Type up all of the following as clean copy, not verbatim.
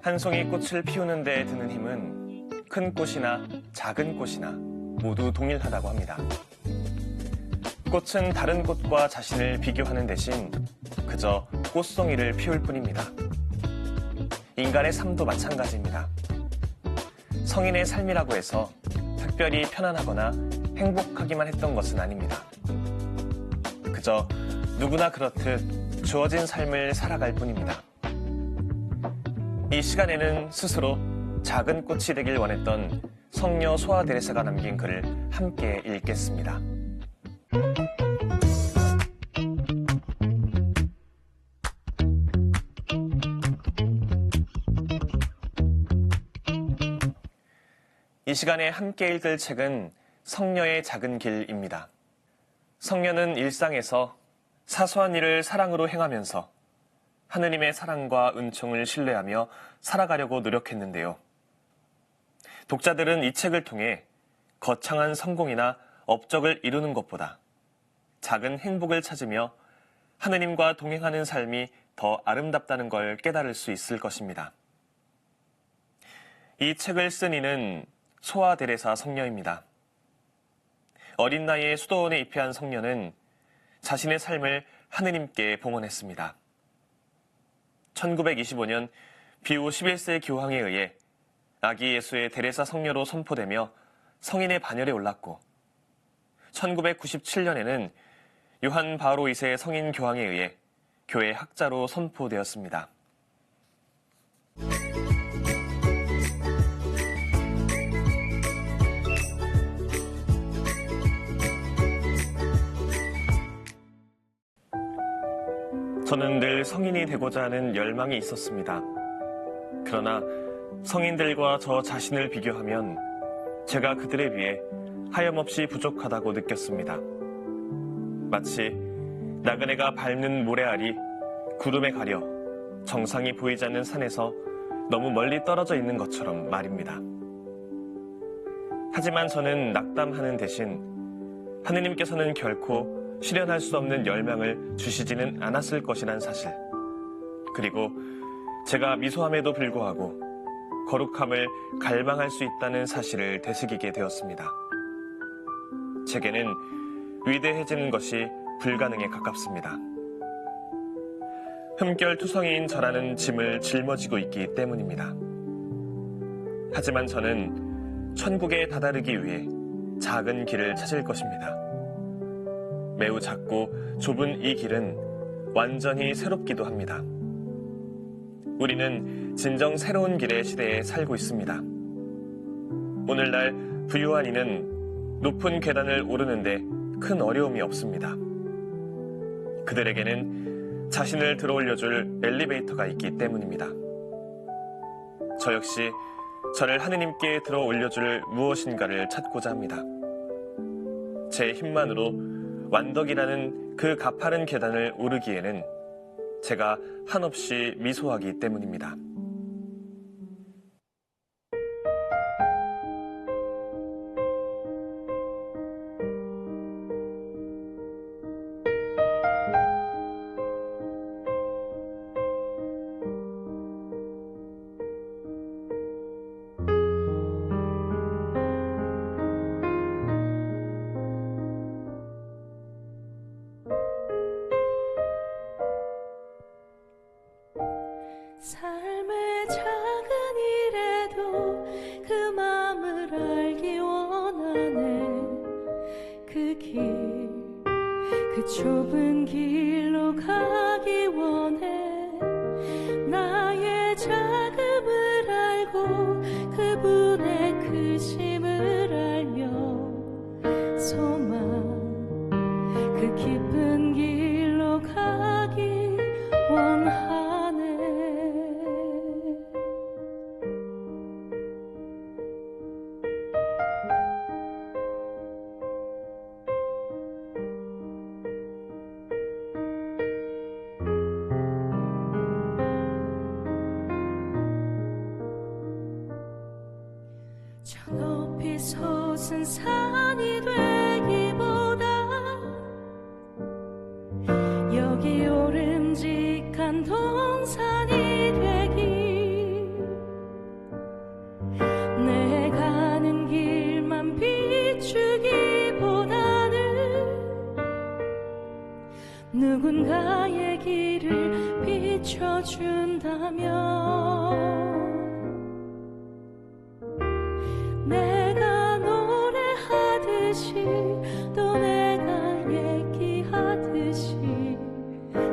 한 송이 꽃을 피우는 데 드는 힘은 큰 꽃이나 작은 꽃이나 모두 동일하다고 합니다. 꽃은 다른 꽃과 자신을 비교하는 대신 그저 꽃송이를 피울 뿐입니다. 인간의 삶도 마찬가지입니다. 성인의 삶이라고 해서 특별히 편안하거나 행복하기만 했던 것은 아닙니다. 그저 누구나 그렇듯 주어진 삶을 살아갈 뿐입니다. 이 시간에는 스스로 작은 꽃이 되길 원했던 성녀 소아 데레사가 남긴 글을 함께 읽겠습니다. 이 시간에 함께 읽을 책은 성녀의 작은 길입니다. 성녀는 일상에서 사소한 일을 사랑으로 행하면서 하느님의 사랑과 은총을 신뢰하며 살아가려고 노력했는데요. 독자들은 이 책을 통해 거창한 성공이나 업적을 이루는 것보다 작은 행복을 찾으며 하느님과 동행하는 삶이 더 아름답다는 걸 깨달을 수 있을 것입니다. 이 책을 쓴 이는 소아 데레사 성녀입니다. 어린 나이에 수도원에 입회한 성녀는 자신의 삶을 하느님께 봉헌했습니다. 1925년 비후 11세 교황에 의해 아기 예수의 데레사 성녀로 선포되며 성인의 반열에 올랐고 1997년에는 요한 바오로 2세 성인 교황에 의해 교회 학자로 선포되었습니다. 저는 늘 성인이 되고자 하는 열망이 있었습니다. 그러나 성인들과 저 자신을 비교하면 제가 그들에 비해 하염없이 부족하다고 느꼈습니다. 마치 나그네가 밟는 모래알이 구름에 가려 정상이 보이지 않는 산에서 너무 멀리 떨어져 있는 것처럼 말입니다. 하지만 저는 낙담하는 대신 하느님께서는 결코 실현할 수 없는 열망을 주시지는 않았을 것이란 사실, 그리고 제가 미소함에도 불구하고 거룩함을 갈망할 수 있다는 사실을 되새기게 되었습니다. 제게는 위대해지는 것이 불가능에 가깝습니다. 흠결투성이인 저라는 짐을 짊어지고 있기 때문입니다. 하지만 저는 천국에 다다르기 위해 작은 길을 찾을 것입니다. 매우 작고 좁은 이 길은 완전히 새롭기도 합니다. 우리는 진정 새로운 길의 시대에 살고 있습니다. 오늘날 부유한 이는 높은 계단을 오르는데 큰 어려움이 없습니다. 그들에게는 자신을 들어올려줄 엘리베이터가 있기 때문입니다. 저 역시 저를 하느님께 들어올려줄 무엇인가를 찾고자 합니다. 제 힘만으로 완덕이라는 그 가파른 계단을 오르기에는 제가 한없이 미소하기 때문입니다. 삶의 작은 일에도 그 마음을 알기 원하네. 그 길, 그 좁은 길로 가기 원해. 나의 작음을 알고 그분의 크심을 알며 소망, 그 깊은 길로 가기 원하네. 저 높이 솟은 산이 되기보다 여기 오름직한 동산이 되길. 누군가의 길을 비춰준다면 내가 노래하듯이 또 내가 얘기하듯이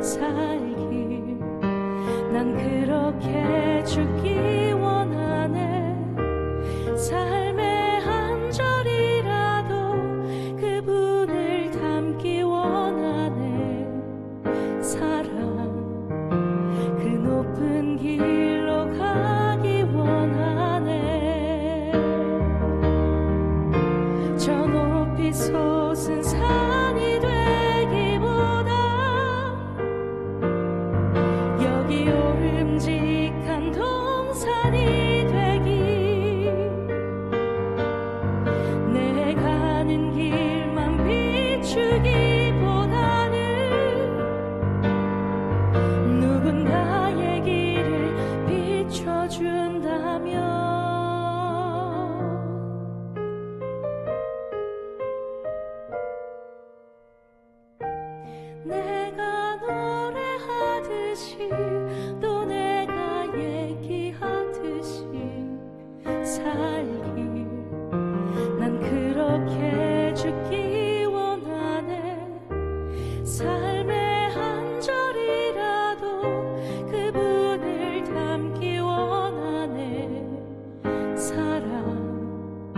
살길 난 그렇게 죽기 원하네. 삶의 한 절이라도 그분을 담기 원하네. 사랑 그 높은 길로 가기 원하네. 저 높이 솟은 산이 되기보다 여기 오름직한 동산이 되기. 내 가는 길만 비추기보다는 누군가의 길을 비춰준다면 내가 노래하듯이 또 내가 얘기하듯이 살길 난 그렇게 죽기 원하네. 삶의 한 절이라도 그분을 담기 원하네. 사랑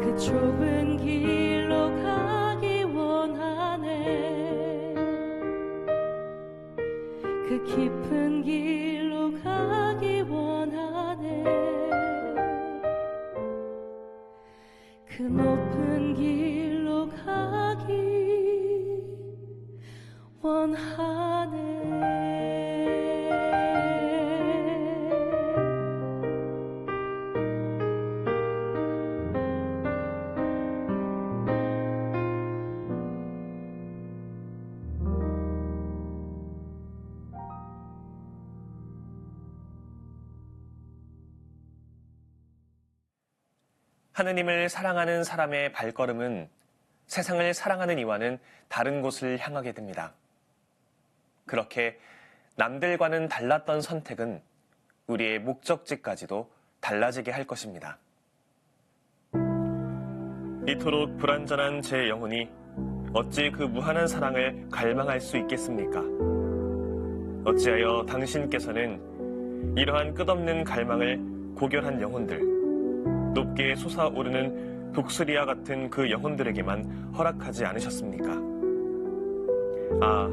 그 좁은 길로 가기 원하네. 그 깊은 길로 가기 원하네. 그 높은 길로 가기 원하네. 하느님을 사랑하는 사람의 발걸음은 세상을 사랑하는 이와는 다른 곳을 향하게 됩니다. 그렇게 남들과는 달랐던 선택은 우리의 목적지까지도 달라지게 할 것입니다. 이토록 불완전한 제 영혼이 어찌 그 무한한 사랑을 갈망할 수 있겠습니까? 어찌하여 당신께서는 이러한 끝없는 갈망을 고결한 영혼들, 높게 솟아오르는 독수리와 같은 그 영혼들에게만 허락하지 않으셨습니까? 아,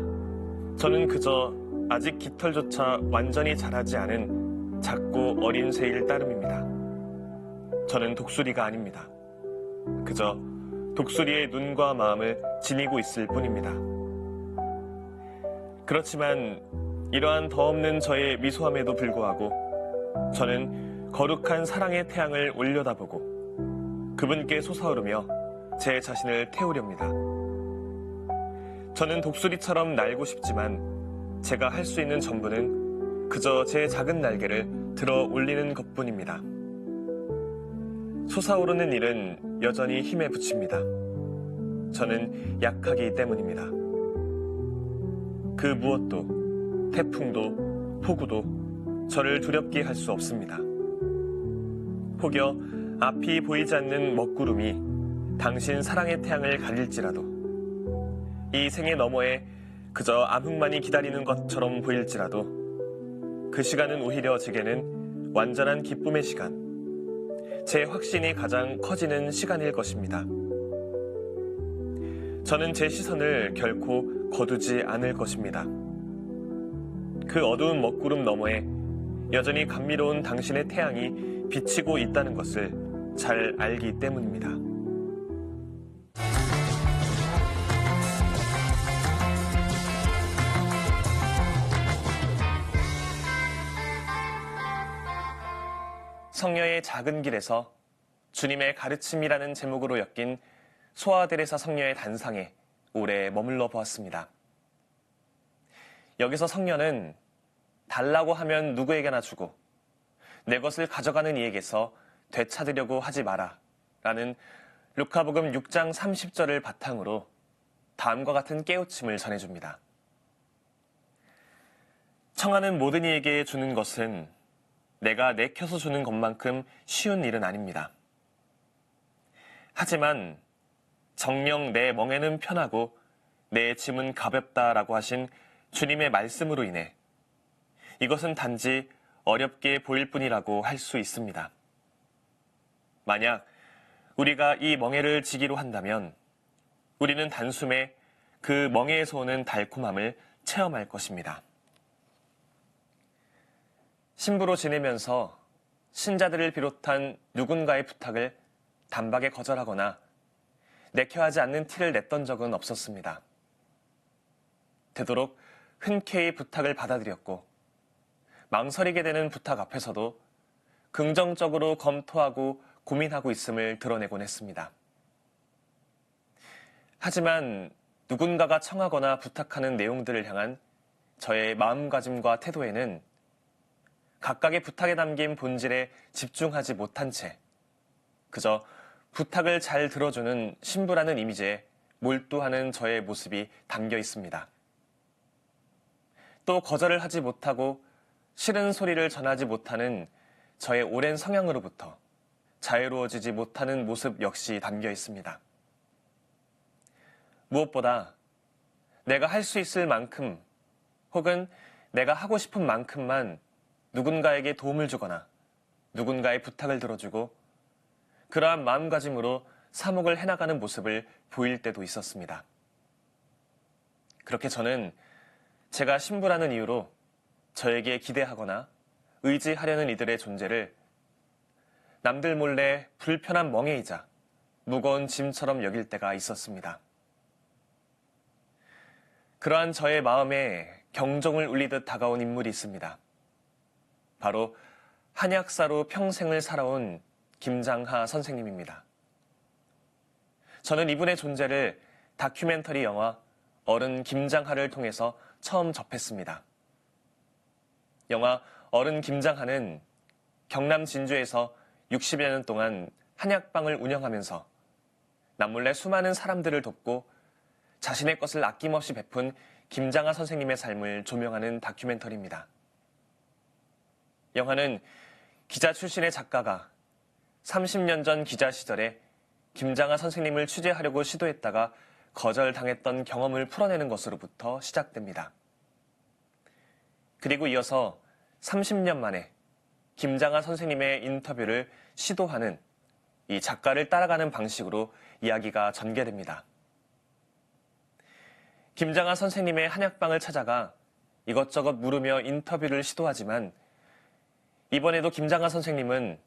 저는 그저 아직 깃털조차 완전히 자라지 않은 작고 어린 새일 따름입니다. 저는 독수리가 아닙니다. 그저 독수리의 눈과 마음을 지니고 있을 뿐입니다. 그렇지만 이러한 더없는 저의 미소함에도 불구하고 저는 거룩한 사랑의 태양을 올려다보고 그분께 솟아오르며 제 자신을 태우렵니다. 저는 독수리처럼 날고 싶지만 제가 할 수 있는 전부는 그저 제 작은 날개를 들어 올리는 것뿐입니다. 솟아오르는 일은 여전히 힘에 부칩니다. 저는 약하기 때문입니다. 그 무엇도, 태풍도, 폭우도 저를 두렵게 할 수 없습니다. 혹여 앞이 보이지 않는 먹구름이 당신 사랑의 태양을 가릴지라도, 이 생의 너머에 그저 암흑만이 기다리는 것처럼 보일지라도 그 시간은 오히려 제게는 완전한 기쁨의 시간, 제 확신이 가장 커지는 시간일 것입니다. 저는 제 시선을 결코 거두지 않을 것입니다. 그 어두운 먹구름 너머에 여전히 감미로운 당신의 태양이 비치고 있다는 것을 잘 알기 때문입니다. 성녀의 작은 길에서 주님의 가르침이라는 제목으로 엮인 소아데레사 성녀의 단상에 오래 머물러 보았습니다. 여기서 성녀는 달라고 하면 누구에게나 주고 내 것을 가져가는 이에게서 되찾으려고 하지 마라 라는 루카복음 6장 30절을 바탕으로 다음과 같은 깨우침을 전해줍니다. 청하는 모든 이에게 주는 것은 내가 내켜서 주는 것만큼 쉬운 일은 아닙니다. 하지만 정녕 내 멍에는 편하고 내 짐은 가볍다라고 하신 주님의 말씀으로 인해 이것은 단지 어렵게 보일 뿐이라고 할 수 있습니다. 만약 우리가 이 멍에를 지기로 한다면 우리는 단숨에 그 멍에에서 오는 달콤함을 체험할 것입니다. 신부로 지내면서 신자들을 비롯한 누군가의 부탁을 단박에 거절하거나 내켜하지 않는 티를 냈던 적은 없었습니다. 되도록 흔쾌히 부탁을 받아들였고 망설이게 되는 부탁 앞에서도 긍정적으로 검토하고 고민하고 있음을 드러내곤 했습니다. 하지만 누군가가 청하거나 부탁하는 내용들을 향한 저의 마음가짐과 태도에는 각각의 부탁에 담긴 본질에 집중하지 못한 채 그저 부탁을 잘 들어주는 신부라는 이미지에 몰두하는 저의 모습이 담겨 있습니다. 또 거절을 하지 못하고 싫은 소리를 전하지 못하는 저의 오랜 성향으로부터 자유로워지지 못하는 모습 역시 담겨 있습니다. 무엇보다 내가 할 수 있을 만큼 혹은 내가 하고 싶은 만큼만 누군가에게 도움을 주거나 누군가의 부탁을 들어주고 그러한 마음가짐으로 사목을 해나가는 모습을 보일 때도 있었습니다. 그렇게 저는 제가 신부라는 이유로 저에게 기대하거나 의지하려는 이들의 존재를 남들 몰래 불편한 멍에이자 무거운 짐처럼 여길 때가 있었습니다. 그러한 저의 마음에 경종을 울리듯 다가온 인물이 있습니다. 바로 한약사로 평생을 살아온 김장하 선생님입니다. 저는 이분의 존재를 다큐멘터리 영화 어른 김장하를 통해서 처음 접했습니다. 영화 어른 김장하는 경남 진주에서 60여 년 동안 한약방을 운영하면서 남몰래 수많은 사람들을 돕고 자신의 것을 아낌없이 베푼 김장하 선생님의 삶을 조명하는 다큐멘터리입니다. 영화는 기자 출신의 작가가 30년 전 기자 시절에 김장하 선생님을 취재하려고 시도했다가 거절당했던 경험을 풀어내는 것으로부터 시작됩니다. 그리고 이어서 30년 만에 김장하 선생님의 인터뷰를 시도하는 이 작가를 따라가는 방식으로 이야기가 전개됩니다. 김장하 선생님의 한약방을 찾아가 이것저것 물으며 인터뷰를 시도하지만 이번에도 김장하 선생님은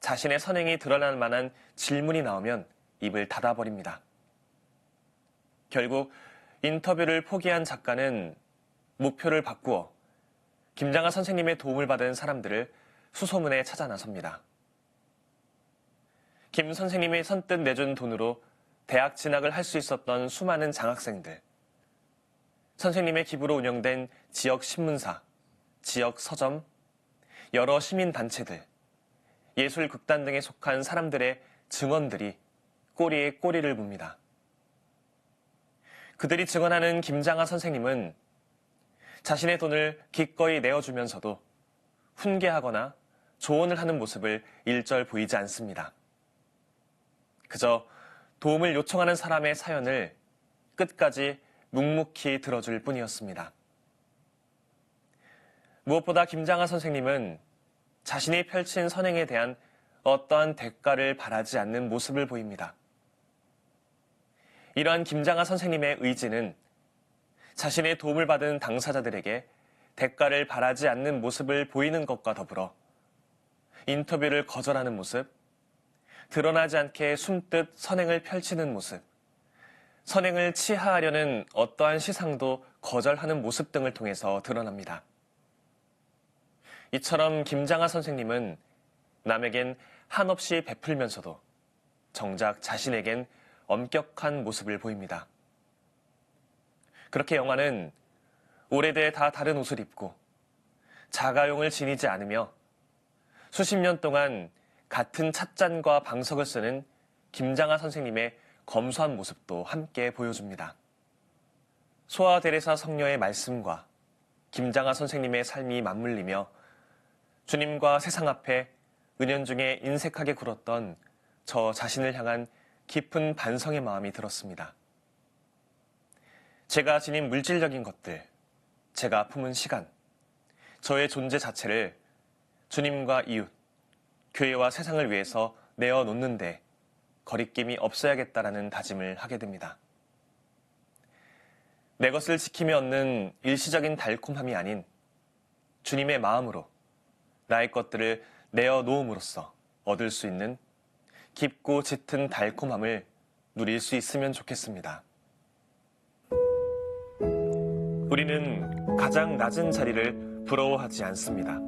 자신의 선행이 드러날 만한 질문이 나오면 입을 닫아버립니다. 결국 인터뷰를 포기한 작가는 목표를 바꾸어 김장하 선생님의 도움을 받은 사람들을 수소문에 찾아 나섭니다. 김 선생님이 선뜻 내준 돈으로 대학 진학을 할 수 있었던 수많은 장학생들, 선생님의 기부로 운영된 지역 신문사, 지역 서점, 여러 시민단체들, 예술극단 등에 속한 사람들의 증언들이 꼬리에 꼬리를 뭅니다. 그들이 증언하는 김장하 선생님은 자신의 돈을 기꺼이 내어주면서도 훈계하거나 조언을 하는 모습을 일절 보이지 않습니다. 그저 도움을 요청하는 사람의 사연을 끝까지 묵묵히 들어줄 뿐이었습니다. 무엇보다 김장하 선생님은 자신이 펼친 선행에 대한 어떠한 대가를 바라지 않는 모습을 보입니다. 이러한 김장하 선생님의 의지는 자신의 도움을 받은 당사자들에게 대가를 바라지 않는 모습을 보이는 것과 더불어 인터뷰를 거절하는 모습, 드러나지 않게 숨뜻 선행을 펼치는 모습, 선행을 치하하려는 어떠한 시상도 거절하는 모습 등을 통해서 드러납니다. 이처럼 김장하 선생님은 남에겐 한없이 베풀면서도 정작 자신에겐 엄격한 모습을 보입니다. 그렇게 영화는 오래돼 다 다른 옷을 입고 자가용을 지니지 않으며 수십 년 동안 같은 찻잔과 방석을 쓰는 김장하 선생님의 검소한 모습도 함께 보여줍니다. 소아 데레사 성녀의 말씀과 김장하 선생님의 삶이 맞물리며 주님과 세상 앞에 은연중에 인색하게 굴었던 저 자신을 향한 깊은 반성의 마음이 들었습니다. 제가 지닌 물질적인 것들, 제가 품은 시간, 저의 존재 자체를 주님과 이웃, 교회와 세상을 위해서 내어놓는데 거리낌이 없어야겠다라는 다짐을 하게 됩니다. 내 것을 지키며 얻는 일시적인 달콤함이 아닌 주님의 마음으로 나의 것들을 내어놓음으로써 얻을 수 있는 깊고 짙은 달콤함을 누릴 수 있으면 좋겠습니다. 우리는 가장 낮은 자리를 부러워하지 않습니다.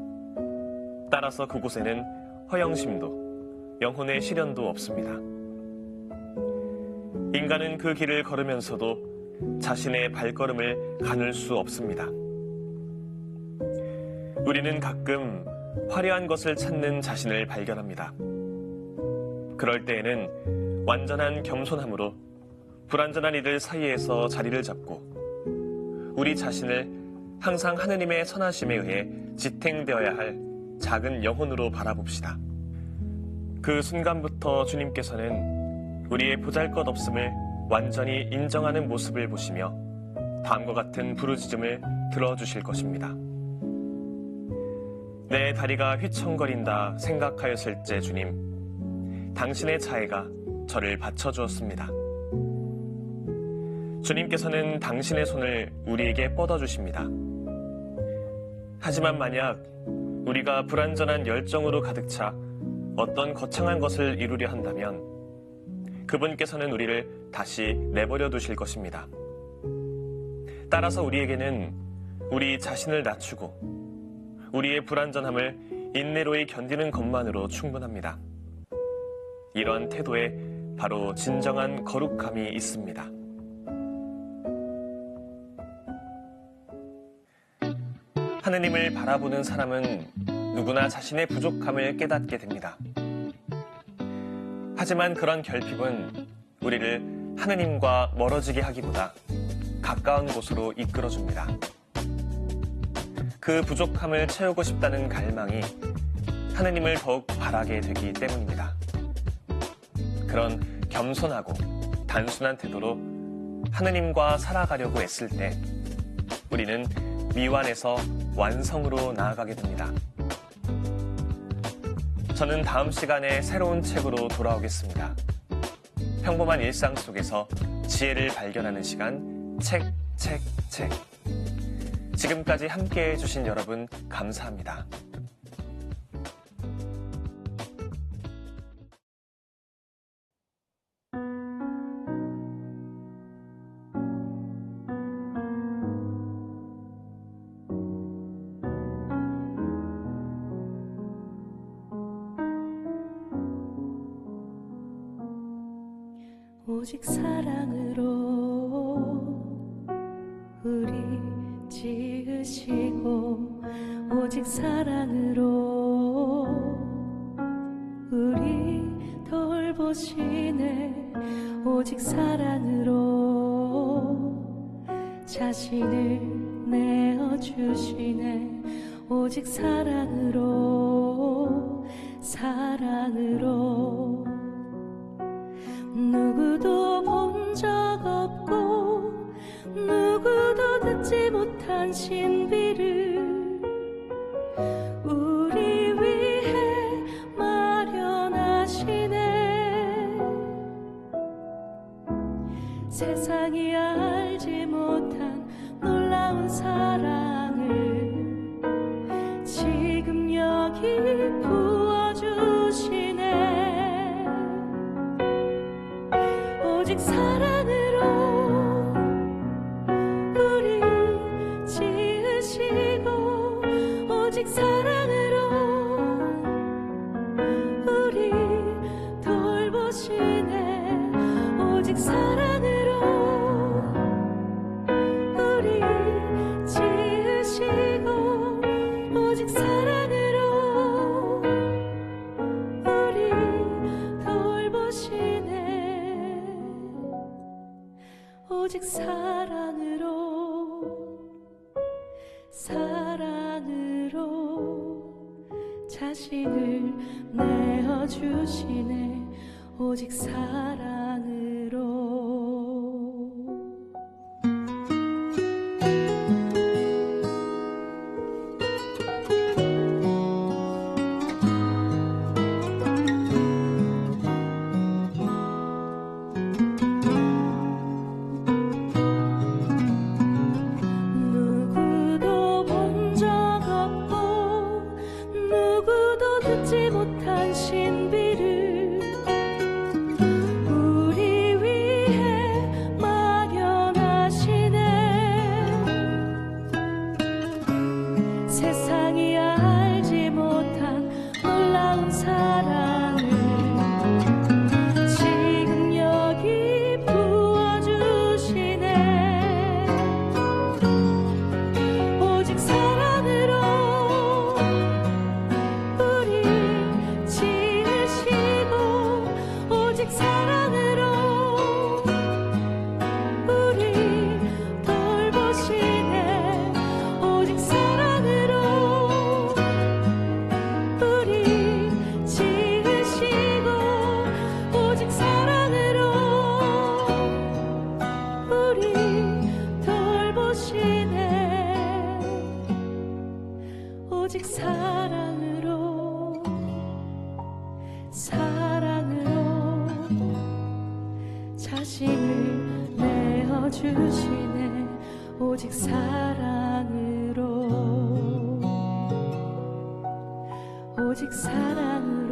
따라서 그곳에는 허영심도 영혼의 시련도 없습니다. 인간은 그 길을 걸으면서도 자신의 발걸음을 가눌 수 없습니다. 우리는 가끔 화려한 것을 찾는 자신을 발견합니다. 그럴 때에는 완전한 겸손함으로 불완전한 이들 사이에서 자리를 잡고 우리 자신을 항상 하느님의 선하심에 의해 지탱되어야 할 작은 영혼으로 바라봅시다. 그 순간부터 주님께서는 우리의 보잘것없음을 완전히 인정하는 모습을 보시며 다음과 같은 부르짖음을 들어주실 것입니다. 내 다리가 휘청거린다 생각하였을 때 주님, 당신의 자애가 저를 받쳐주었습니다. 주님께서는 당신의 손을 우리에게 뻗어주십니다. 하지만 만약 우리가 불완전한 열정으로 가득 차 어떤 거창한 것을 이루려 한다면 그분께서는 우리를 다시 내버려 두실 것입니다. 따라서 우리에게는 우리 자신을 낮추고 우리의 불완전함을 인내로이 견디는 것만으로 충분합니다. 이런 태도에 바로 진정한 거룩함이 있습니다. 하느님을 바라보는 사람은 누구나 자신의 부족함을 깨닫게 됩니다. 하지만 그런 결핍은 우리를 하느님과 멀어지게 하기보다 가까운 곳으로 이끌어줍니다. 그 부족함을 채우고 싶다는 갈망이 하느님을 더욱 바라게 되기 때문입니다. 그런 겸손하고 단순한 태도로 하느님과 살아가려고 애쓸 때 우리는 미완에서 완성으로 나아가게 됩니다. 저는 다음 시간에 새로운 책으로 돌아오겠습니다. 평범한 일상 속에서 지혜를 발견하는 시간, 책. 지금까지 함께 해주신 여러분 감사합니다. 오직 사랑으로 우리 지으시고 오직 사랑으로 우리 돌보시네 오직 사랑으로 자신을 내어주시네 오직 사랑으로 누구도 본 적 없고 누구도 듣지 못한 신비를 우리 위해 마련하시네 세상이 알지 못한 놀라운 사랑을 지금 여기 부어주시네 오직 사랑으로 우리 지으시고 오직 사랑으로 우리 돌보시네 오직 사랑으로 우리 지으시고 사랑으로 자신을 내어주시네. 오직 사랑으로. 누구도 본 적 없고 누구도 듣지 못한 신비를 우리 위해 마련하시네. 세상이 알지 못한 놀라운 사랑을 지금 여기 부어주시네. 오직 사랑으로 우리 지으시고, 오직 사랑으로 우리 돌보시네. 오직 사랑으로 우리 지으시고, 오직 사랑으로 우리 돌보시네. 오직 사랑으로, 사랑으로 자신을 내어주시네. 오직 사랑으로, 오직 사랑으로